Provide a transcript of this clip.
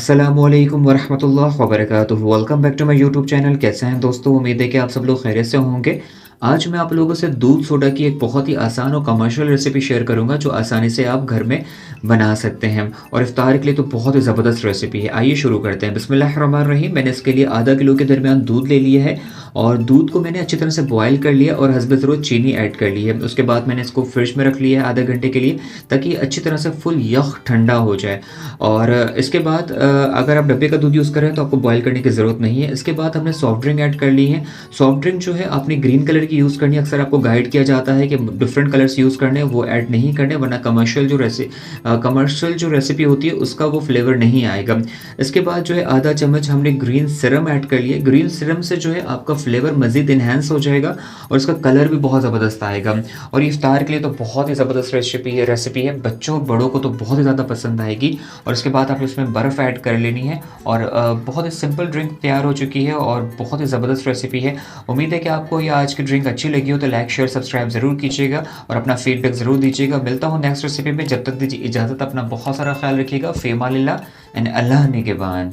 अस्सलामुअलैकुम वरहमतुल्लाह वबरकातुहू। Welcome back to my YouTube channel. कैसे हैं दोस्तों? उम्मीद है कि आप सब लोग खैरियत से होंगे। आज मैं आप लोगों से दूध सोडा की एक बहुत ही आसान और कमर्शियल रेसिपी शेयर करूंगा जो आसानी से आप घर में बना सकते हैं और इफ्तार के लिए तो बहुत ही ज़बरदस्त रेसिपी है। आइए शुरू करते हैं। बिस्मिल्लाहिर्रहमानिर्रहीम। मैंने इसके लिए आधा किलो के दरमियान दूध ले लिया है और दूध को मैंने अच्छी तरह से बॉयल कर लिया और हस्बे ज़रूरत चीनी ऐड कर ली है। उसके बाद मैंने इसको फ्रिज में रख लिया है आधे घंटे के लिए, ताकि अच्छी तरह से फुल यख ठंडा हो जाए। और इसके बाद अगर आप डब्बे का दूध यूज़ कर रहे हैं तो आपको बॉयल करने की ज़रूरत नहीं है। इसके बाद हमने सॉफ्ट ड्रिंक ऐड कर ली है। सॉफ्ट ड्रिंक जो है आपने ग्रीन कलर की यूज़ करनी है। अक्सर आपको गाइड किया जाता है कि डिफरेंट कलर्स यूज़ करने हैं, वो ऐड नहीं करने, वरना कमर्शियल जो रेसिपी होती है उसका वो फ्लेवर नहीं आएगा। इसके बाद जो है आधा चम्मच हमने ग्रीन सिरम ऐड कर लिया। ग्रीन सिरम से जो है आपका फ्लेवर मज़ीद इन्हेंस हो जाएगा और इसका कलर भी बहुत ज़बरदस्त आएगा। और इफ्तार के लिए तो बहुत ही ज़बरदस्त रेसिपी है। बच्चों और बड़ों को तो बहुत ही ज़्यादा पसंद आएगी। और उसके बाद आप इसमें बर्फ़ ऐड कर लेनी है और बहुत ही सिंपल ड्रिंक तैयार हो चुकी है और बहुत ही ज़बरदस्त रेसिपी है। उम्मीद है कि आपको ये आज की ड्रिंक अच्छी लगी हो, तो लाइक शेयर सब्सक्राइब ज़रूर कीजिएगा और अपना फीडबैक ज़रूर दीजिएगा। मिलता हूँ नेक्स्ट रेसिपी में। जब तक दीजिए इजाज़त, अपना बहुत सारा ख्याल रखिएगा। फ़ी अमानिल्लाह एंड अल्लाह निगहबान।